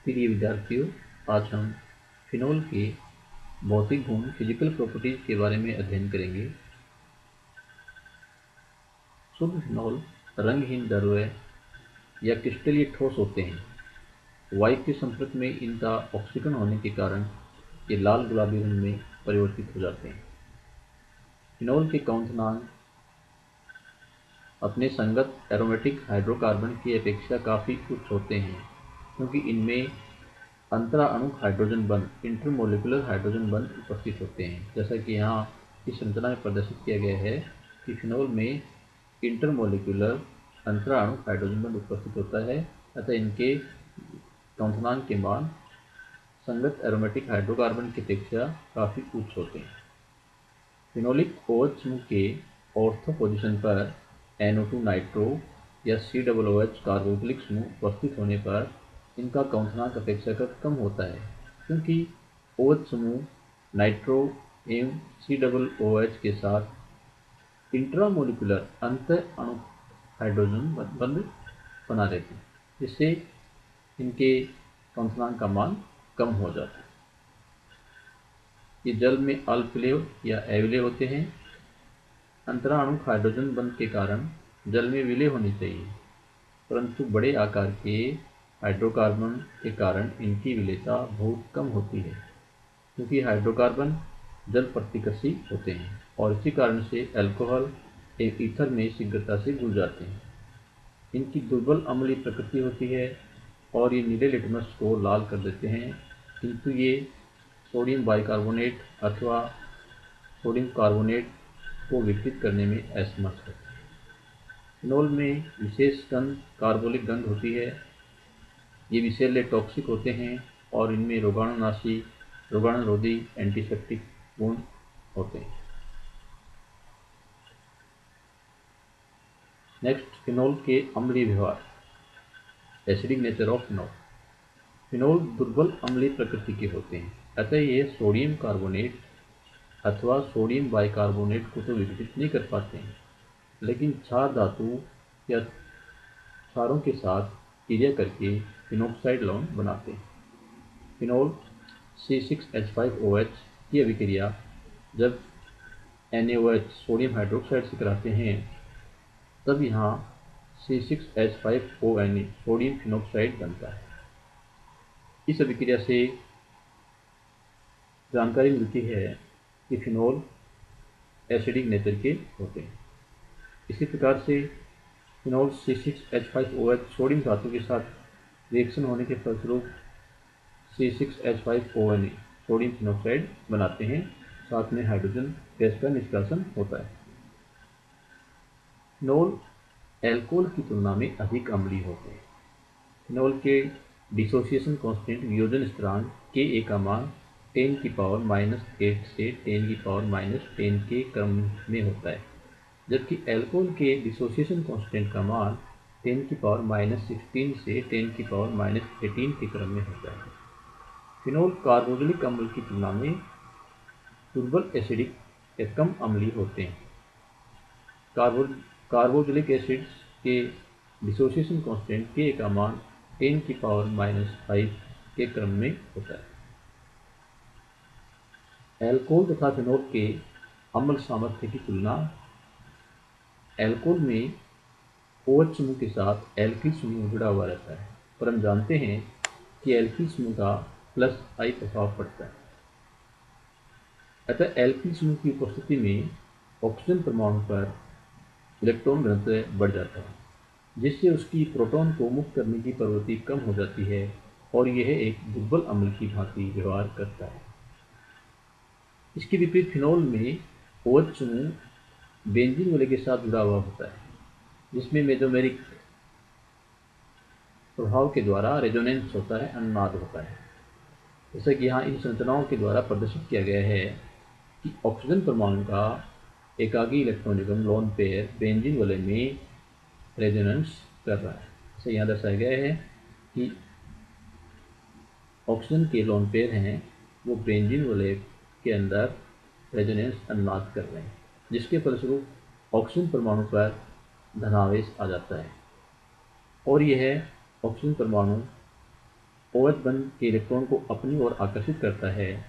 प्रिय विद्यार्थियों, आज हम फिनोल के भौतिक गुण फिजिकल प्रॉपर्टीज के बारे में अध्ययन करेंगे। शुद्ध फिनोल रंगहीन द्रव्य या क्रिस्टलीय ठोस होते हैं। वायु के संपर्क में इनका ऑक्सीकरण होने के कारण ये लाल गुलाबी रंग में परिवर्तित हो जाते हैं। फिनोल के क्वांटनांक अपने संगत एरोमेटिक हाइड्रोकार्बन की अपेक्षा काफ़ी उच्च होते हैं, क्योंकि इनमें अंतरा अणुक हाइड्रोजन बंध इंटरमोलिकुलर हाइड्रोजन बंध उपस्थित होते हैं। जैसा कि यहाँ इस संरचना में प्रदर्शित किया गया है कि फिनोल में इंटरमोलिकुलर अंतरा अणुक हाइड्रोजन बंध उपस्थित होता है, अतः इनके क्वांटनांक के मान संगत एरोमेटिक हाइड्रोकार्बन की अपेक्षा काफ़ी उच्च होते हैं। फिनोलिक OH समूह के ऑर्थो पोजीशन पर NO2 नाइट्रो या COOH कार्बोक्सिलिक समूह उपस्थित होने पर इनका क्वांटनांक अपेक्षाकृत कम होता है, क्योंकि OH समूह नाइट्रो एवं COOH के साथ इंट्रामोलिकुलर अंतर अणु हाइड्रोजन बंध बना लेते हैं, जिससे इनके क्वांटनांक का मान कम हो जाता है। ये जल में अल्पविलेय या अविलेय होते हैं। अंतरा अणुक हाइड्रोजन बंध के कारण जल में विलय होनी चाहिए, परंतु बड़े आकार के हाइड्रोकार्बन के कारण इनकी विलेयता बहुत कम होती है, क्योंकि हाइड्रोकार्बन जल प्रतिकर्षी होते हैं और इसी कारण से अल्कोहल एक ईथर में शीघ्रता से घुल जाते हैं। इनकी दुर्बल अम्लीय प्रकृति होती है और ये नीले लिटमस को लाल कर देते हैं, किंतु ये सोडियम बाइकार्बोनेट अथवा सोडियम कार्बोनेट को विकसित करने में असमर्थ होते हैं। फिनोल में विशेष गंध कार्बोलिक गंध होती है। ये विषैले टॉक्सिक होते हैं और इनमें रोगाणुनाशी रोगाणुरोधी एंटीसेप्टिक गुण होते हैं। नेक्स्ट, फिनोल के अम्लीय व्यवहार, acidic nature of phenol. Phenol दुर्बल अम्लीय प्रकृति के होते हैं, अतः ये सोडियम कार्बोनेट अथवा सोडियम बाइकार्बोनेट को तो विघटित नहीं कर पाते हैं, लेकिन क्षार धातु या क्षारों के साथ क्रिया करके फिनोक्साइड लवण बनाते हैं। फिनोल C6H5OH की अभिक्रिया जब NaOH सोडियम हाइड्रोक्साइड से कराते हैं, तब यहाँ C6H5ONa सोडियम फिनोक्साइड बनता है। इस अभिक्रिया से जानकारी मिलती है कि फिनोल एसिडिक नेचर के होते हैं। इसी प्रकार से फिनोल C6H5OH सोडियम धातु के साथ रिएक्शन होने के फलस्वरूप C6H5ONa सोडियम फिनोक्साइड बनाते हैं, साथ में हाइड्रोजन गैस का निष्कासन होता है। फिनोल एल्कोहल की तुलना में अधिक अम्लीय होते हैं। फिनोल के डिसोसिएशन कांस्टेंट वियोजन स्थिरांक Ka का मान 10⁻⁸ से 10⁻⁻10 के क्रम में होता है, जबकि अल्कोहल के डिसोसिएशन कांस्टेंट का मान 10⁻16 से 10⁻18 के क्रम में होता है। फिनोल कार्बोक्सिलिक अम्ल की तुलना में दुर्बल एसिडिक या कम अम्लीय होते हैं। कार्बोक्सिलिक एसिड्स के डिसोसिएशन कांस्टेंट Ka का मान 10⁻⁵ के क्रम में होता है। एल्कोहल तथा फिनोल के अम्ल सामर्थ्य की तुलना। एल्कोहल में OH समूह के साथ एल्किल समूह जुड़ा हुआ रहता है, पर हम जानते हैं कि एल्किल समूह का +I प्रभाव पड़ता है, अतः एल्किल समूह की उपस्थिति में ऑक्सीजन परमाणु पर इलेक्ट्रॉन घनत्व बढ़ जाता है, जिससे उसकी प्रोटॉन को मुक्त करने की प्रवृत्ति कम हो जाती है और यह एक दुर्बल अम्ल की भांति व्यवहार करता है। इसके विपरीत फिनोल में OH समूह बेंजीन वलय के साथ जुड़ा हुआ होता है, जिसमें मेसोमेरिक प्रभाव के द्वारा रेजोनेंस होता है, अनुनाद होता है। जैसा कि यहाँ इन संरचनाओं के द्वारा प्रदर्शित किया गया है कि ऑक्सीजन परमाणु का एकाकी इलेक्ट्रॉन युग्म लोन पेयर बेंजीन वलय में रेजोनेंस कर रहा है। जैसे यहाँ दर्शाया गया है कि ऑक्सीजन के लोन पेयर हैं, वो बेंजीन वलय के अंदर रेजोनेंस अनुनाद कर रहे हैं, जिसके फलस्वरूप ऑक्सीजन परमाणु पर धनावेश आ जाता है और यह ऑक्सीजन परमाणु OH बंध के इलेक्ट्रॉन को अपनी ओर आकर्षित करता है,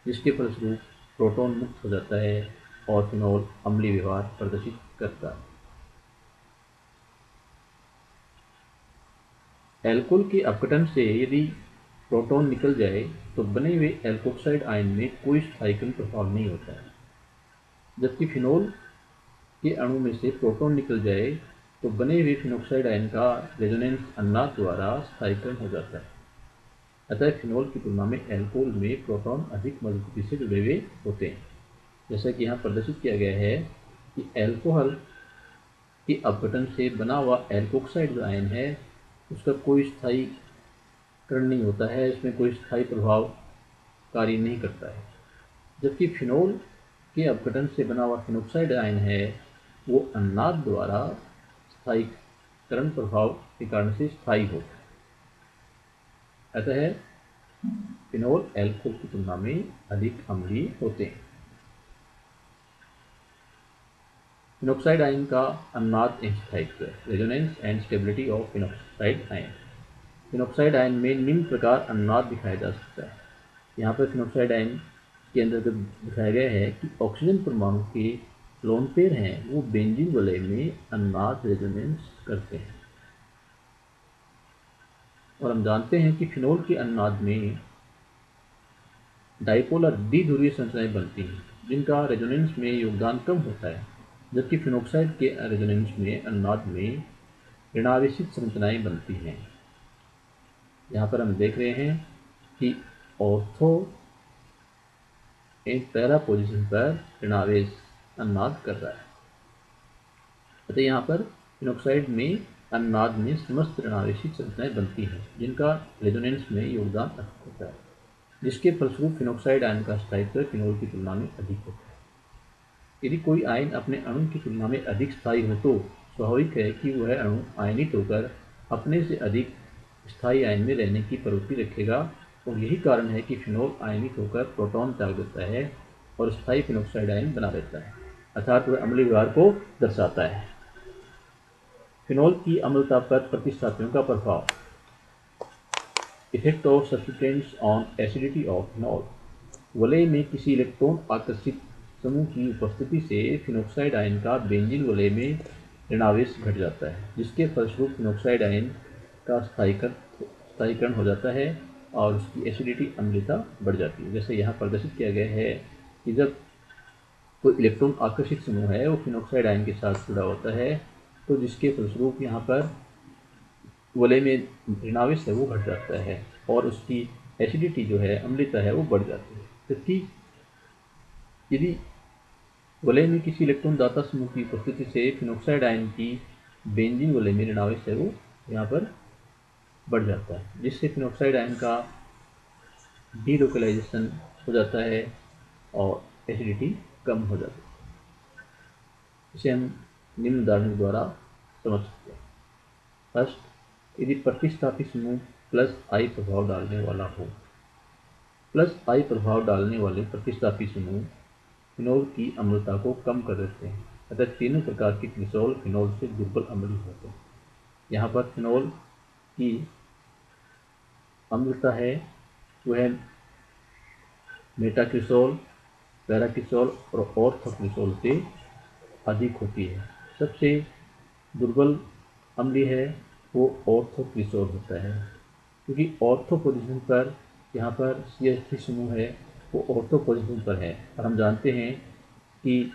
जिसके फलस्वरूप प्रोटॉन मुक्त हो जाता है और फिनोल अम्लीय व्यवहार प्रदर्शित करता है। एल्कोहल के अपघटन से यदि प्रोटॉन निकल जाए तो बने हुए एल्कोक्साइड आयन में कोई स्थायीकरण प्रभाव नहीं होता है, जबकि फिनोल के अणु में से प्रोटॉन निकल जाए तो बने हुए फिनोक्साइड आयन का रेजोनेंस अन्नाद द्वारा स्थायीकरण हो जाता है। अतः फिनोल की तुलना में एल्कोहल में प्रोटॉन अधिक मजबूती से जुड़े हुए होते हैं। जैसा कि यहाँ प्रदर्शित किया गया है कि एल्कोहल के अपघटन से बना हुआ एल्कोक्साइड जो आयन है उसका कोई स्थायीकरण नहीं होता है, इसमें कोई स्थायी प्रभाव कार्य नहीं करता है, जबकि फिनोल के अपघटन से बना हुआ फिनोक्साइड आयन है वो अन्नाद द्वारा स्थायीकरण प्रभाव के कारण से स्थायी होता है। अतः फिनोल एल्कोहल की तुलना में अधिक अम्लीय होते हैं। फिनोक्साइड आयन का अन्नाद स्थायित्व, resonance and stability of phenoxide ion. Phenoxide ion में निम्न प्रकार अन्नाद दिखाया जा सकता है। यहाँ पर फिनोक्साइड आयन के अंदर दिखाया गया है कि ऑक्सीजन परमाणु के लोन पेयर हैं वो बेंजीन वलय में अन्नाद रेजोनेंस करते हैं, और हम जानते हैं कि फिनोल के अन्नाद में डाइपोलर द्विध्रुवीय संरचनाएं बनती हैं जिनका रेजोनेंस में योगदान कम होता है, जबकि फिनोक्साइड के रेजोनेंस में अन्नाद में ऋणावेशित संरचनाएं बनती हैं। यहाँ पर हम देख रहे हैं कि ऑर्थो एक पहला पोजीशन पर ऋणावेश अन्नाद कर रहा है। अतः यहाँ पर फिनोक्साइड में अन्नाद में समस्त ऋणावेशित संरचनाएं बनती हैं जिनका रेजोनेंस में योगदान अधिक होता है, जिसके फलस्वरूप फिनोक्साइड आयन का स्थायित्व फिनोल की तुलना में अधिक होता है। यदि कोई आयन अपने अणु की तुलना में अधिक स्थायी हो तो स्वाभाविक है कि वह अणु आयनित होकर अपने से अधिक स्थायी आयन में रहने की प्रवृत्ति रखेगा, और यही कारण है कि फिनोल आयनित होकर प्रोटॉन त्याग देता है और स्थायी फिनोक्साइड आयन बना रहता है, अर्थात वह अम्लीय व्यवहार को दर्शाता है। फिनोल की अम्लता पर प्रतिस्थापियों का प्रभाव। Effect of substituents on acidity of phenol. वलय में किसी इलेक्ट्रॉन आकर्षित समूह की उपस्थिति से फिनोक्साइड आयन का बेंजीन वलय में ऋणावेश घट जाता है, जिसके फलस्वरूप फिनोक्साइड आयन का स्थायीकरण हो जाता है और उसकी एसिडिटी अम्लता बढ़ जाती है। जैसे यहाँ प्रदर्शित किया गया है कि जब कोई इलेक्ट्रॉन आकर्षित समूह है वो फिनोक्साइड आयन के साथ जुड़ा होता है तो जिसके फलस्वरूप यहाँ पर वलय में ऋणावेश है वो घट जाता है और उसकी एसिडिटी जो है अम्लता है वो बढ़ जाती है। जबकि यदि वलय में किसी इलेक्ट्रॉन दाता समूह की उपस्थिति से फिनोक्साइड आयन की बेंजीन वलय में ऋणावेश है वो यहाँ पर बढ़ जाता है, जिससे फिनोक्साइड आयन का डीलोकलाइजेशन हो जाता है और एसिडिटी कम हो जाती है। इसे हम निम्न उदाहरण द्वारा समझ सकते हैं। फर्स्ट, यदि प्रतिस्थापी समूह प्लस आई प्रभाव डालने वाला हो। प्लस आई प्रभाव डालने वाले प्रतिस्थापी समूह फिनोल की अम्लता को कम कर देते हैं, अतः तीनों प्रकार के ग्लिसरॉल फिनोल से दुर्बल अम्लीय होते हैं। यहाँ पर फिनोल की अम्लता है वह मेटाक्रिसोल, पैराक्रिसोल और ऑर्थोक्रिसोल से अधिक होती है। सबसे दुर्बल अम्लीय है वो ऑर्थोक्रिसोल होता है, क्योंकि ऑर्थो पोजीशन पर यहाँ पर CH3 समूह है वो ऑर्थो पोजीशन पर है, और हम जानते हैं कि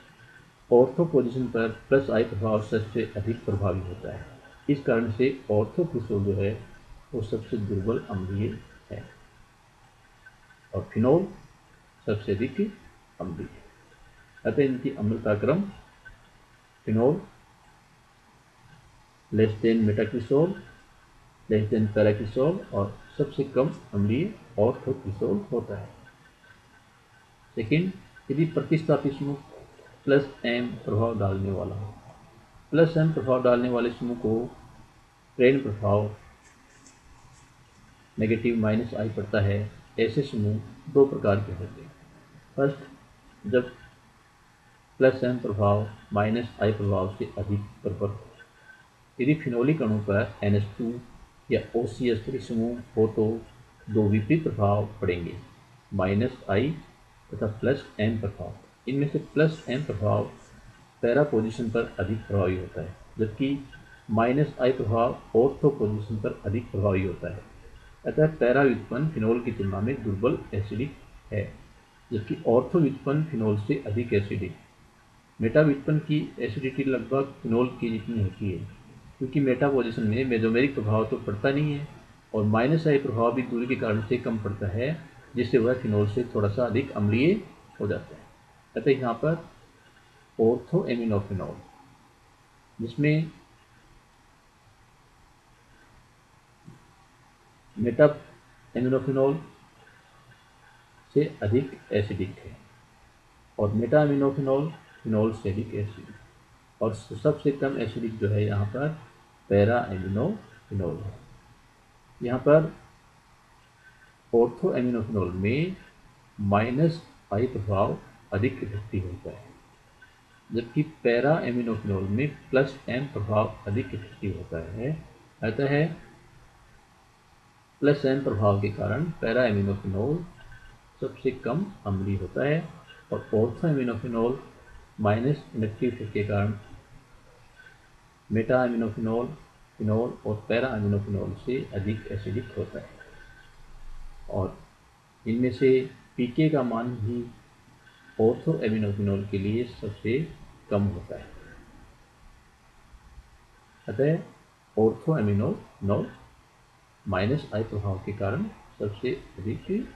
ऑर्थो पोजीशन पर प्लस आई प्रभाव सबसे अधिक प्रभावी होता है। इस कारण से ऑर्थोक्रिसोल जो है वो सबसे दुर्बल अम्लीय है और फिनोल सबसे अधिक अम्लीय है। अतः इनकी अम्लता क्रम phenol less than metacresol, less than paracresol और सबसे कम अम्लीय ऑर्थोक्रिसोल होता है। सेकेंड, यदि प्रतिस्थापी समूह प्लस एम प्रभाव डालने वाला हो। प्लस एम प्रभाव डालने वाले समूह को प्रेरण प्रभाव नेगेटिव माइनस आई पड़ता है। ऐसे समूह दो प्रकार के होते हैं। फर्स्ट, जब प्लस एम प्रभाव माइनस आई प्रभाव से अधिक प्रबल हो। यदि फिनोलिक अणु पर NH2 या OCH3 समूह हो तो दो विपरीत प्रभाव पड़ेंगे, -I तथा +M प्रभाव। इनमें से +M प्रभाव पैरा पोजीशन पर अधिक प्रभावी होता है, जबकि -I प्रभाव ऑर्थो पोजीशन पर अधिक प्रभावी होता है। अतः पैरा व्युत्पन्न फिनोल की तुलना में दुर्बल एसिडिक है, जबकि ऑर्थो व्युत्पन्न फिनोल से अधिक एसिडिक। मेटा व्युत्पन्न की एसिडिटी लगभग फिनोल की जितनी होती है, क्योंकि मेटा पोजीशन में मेसोमेरिक प्रभाव तो पड़ता नहीं है और -I प्रभाव भी दूरी के कारण से कम पड़ता है, जिससे वह फिनोल से थोड़ा सा अधिक अम्लीय हो जाता है। अतः यहाँ पर ऑर्थो एमिनोफिनोल, जिसमें मेटा एमिनोफिनोल से अधिक एसिडिक है और मेटा एमिनोफिनोल फिनोल से अधिक एसिडिक, और सबसे कम एसिडिक जो है यहाँ पर पैरा एमिनोफिनोल है। यहाँ पर ऑर्थो एमिनोफिनोल में -I प्रभाव अधिक इफेक्टिव होता है, जबकि पैरा एमिनोफिनोल में +M प्रभाव अधिक इफेक्टिव होता है। अतः +M प्रभाव के कारण पैरा एमिनोफिनोल सबसे कम अम्लीय होता है और ऑर्थो एमिनोफिनोल माइनस इंडक्टिव इफेक्ट के कारण मेटा एमिनोफिनोल, फिनोल और पैरा एमिनोफिनोल से अधिक एसिडिक होता है। और इनमें से पीके का मान भी ऑर्थो एमिनोफिनोल के लिए सबसे कम होता है। अतः ऑर्थो एमिनोफिनोल -I प्रभाव के कारण सबसे अधिक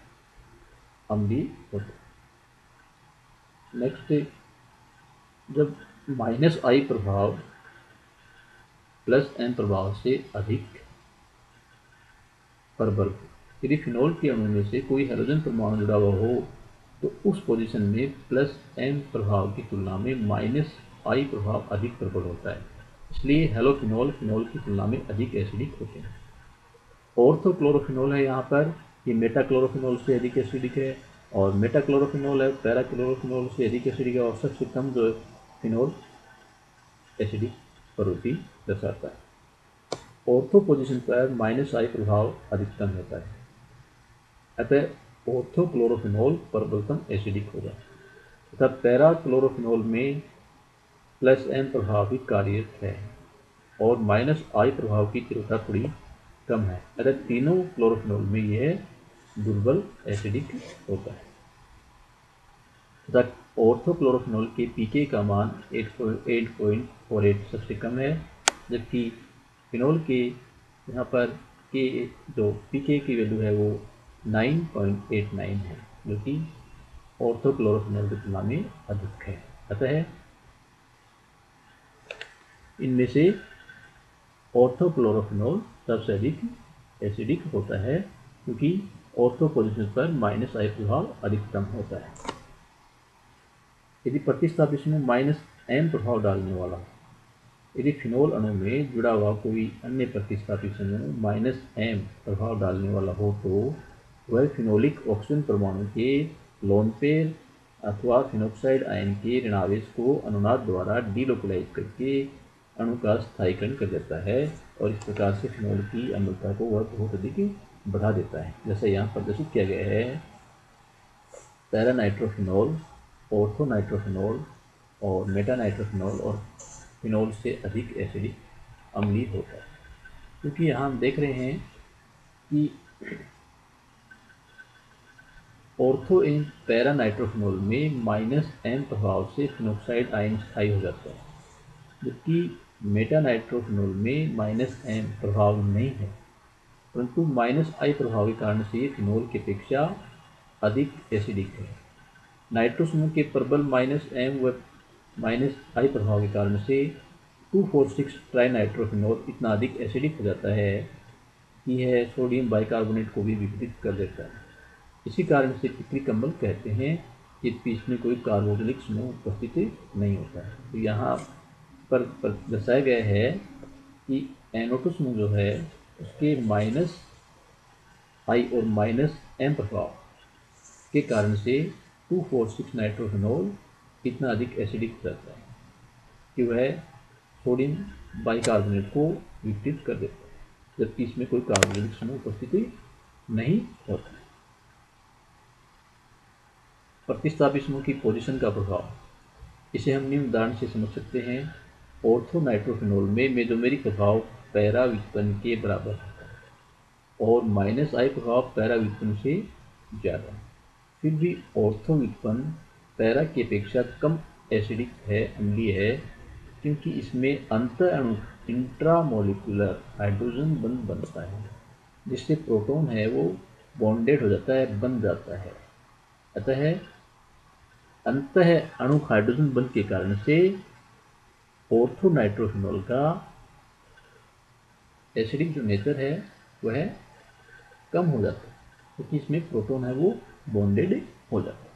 अम्लीय होता है। नेक्स्ट, जब -I प्रभाव +M प्रभाव से अधिक प्रबल, यदि फिनोल के अणु में से कोई हैलोजन परमाणु जुड़ा हुआ हो तो उस पोजीशन में +M प्रभाव की तुलना में -I प्रभाव अधिक प्रबल होता है। इसलिए हैलोफिनोल फिनोल की तुलना में अधिक एसिडिक होते हैं। ऑर्थोक्लोरोफिनोल है यहाँ पर, ये मेटाक्लोरोफिनोल से अधिक एसिडिक है, और मेटाक्लोरोफिनोल है पैराक्लोरोफिनोल से अधिक एसिडिक है, और सबसे कम जो फिनोल एसिडिक प्रवृत्ति दर्शाता है। ऑर्थो पोजीशन पर -I प्रभाव अधिकतम होता है, अतः ऑर्थोक्लोरोफिनोल प्रबलतम एसिडिक होगा तथा पैराक्लोरोफिनोल में +M प्रभाव भी कार्यरत है और -I प्रभाव की तीव्रता थोड़ी कम है, अतः तीनों क्लोरोफिनोल में यह दुर्बल एसिडिक होता है तथा ऑर्थोक्लोरोफिनोल के पीके का मान 8.48 सबसे कम है, जबकि फिनोल के यहाँ पर के जो पीके की वैल्यू है वो 9.89 है, जो कि ऑर्थोक्लोरोफिनोल की तुलना में अधिक है। अतः इनमें से ऑर्थोक्लोरोफिनोल सबसे अधिक एसिडिक होता है, क्योंकि ऑर्थो पोजीशन पर -I प्रभाव अधिकतम होता है। यदि प्रतिस्थापी में -M प्रभाव डालने वाला, यदि फिनोल अणु में जुड़ा हुआ कोई अन्य प्रतिस्थापी समूह -M प्रभाव डालने वाला हो तो वह फिनोलिक ऑक्सीजन परमाणु के लोन पेयर अथवा फिनोक्साइड आयन के ऋणावेश को अनुनाद द्वारा डीलोकलाइज करके अणु का स्थायीकरण कर देता है और इस प्रकार से फिनोल की अम्लता को वह बहुत अधिक बढ़ा देता है, जैसे यहाँ प्रदर्शित किया गया है। पैरानाइट्रोफिनोल, ऑर्थोनाइट्रोफिनोल और मेटानाइट्रोफिनोल और फिनोल से अधिक एसिडिक अम्लीय होता है, क्योंकि यहाँ हम देख रहे हैं कि ऑर्थो एवं पैरानाइट्रोफिनोल में -M प्रभाव से फिनोक्साइड आयन स्थायी हो जाता है, जबकि मेटानाइट्रोफिनोल में -M प्रभाव नहीं है, परंतु -I प्रभाव के कारण से ये फिनोल की अपेक्षा अधिक एसिडिक है। नाइट्रो समूह के प्रबल -M व -I प्रभाव के कारण से 2,4,6 ट्राइनाइट्रोफिनोल इतना अधिक एसिडिक हो जाता है कि यह सोडियम बाइकार्बोनेट को भी विघटित कर देता है। इसी कारण से पितृक अम्ल कहते हैं कि इसमें कोई कार्बोक्सिलिक समूह उपस्थित नहीं होता है। तो यहाँ पर दर्शाया गया है कि NO2 समूह जो है उसके -I और -M प्रभाव के कारण से 2,4,6 नाइट्रोफिनोल इतना अधिक एसिडिक हो जाता है कि वह सोडियम बाइकार्बोनेट को विघटित कर देता है, जबकि इसमें कोई कार्बोक्सिलिक समूह उपस्थिति नहीं होता। प्रतिस्थापित समूह की पोजीशन का प्रभाव, इसे हम निम्न उदाहरण से समझ सकते हैं। ऑर्थो नाइट्रोफिनॉल में मेसोमेरिक प्रभाव पैरा व्युत्पन्न के बराबर होता है और -I प्रभाव पैरा व्युत्पन्न से ज़्यादा है। फिर भी ऑर्थो व्युत्पन्न पैरा की अपेक्षा कम एसिडिक है, अम्लीय है, क्योंकि इसमें अंतर अणु इंट्रामोलिकुलर हाइड्रोजन बंध बनता है, जिससे प्रोटॉन है वो बॉन्डेड हो जाता है, बन जाता है। अतः अंतः अणु हाइड्रोजन बंध के कारण से ऑर्थो नाइट्रोफिनॉल का एसिडिक जो नेचर है वह कम हो जाता है, क्योंकि इसमें प्रोटॉन है वो बॉन्डेड हो जाता है।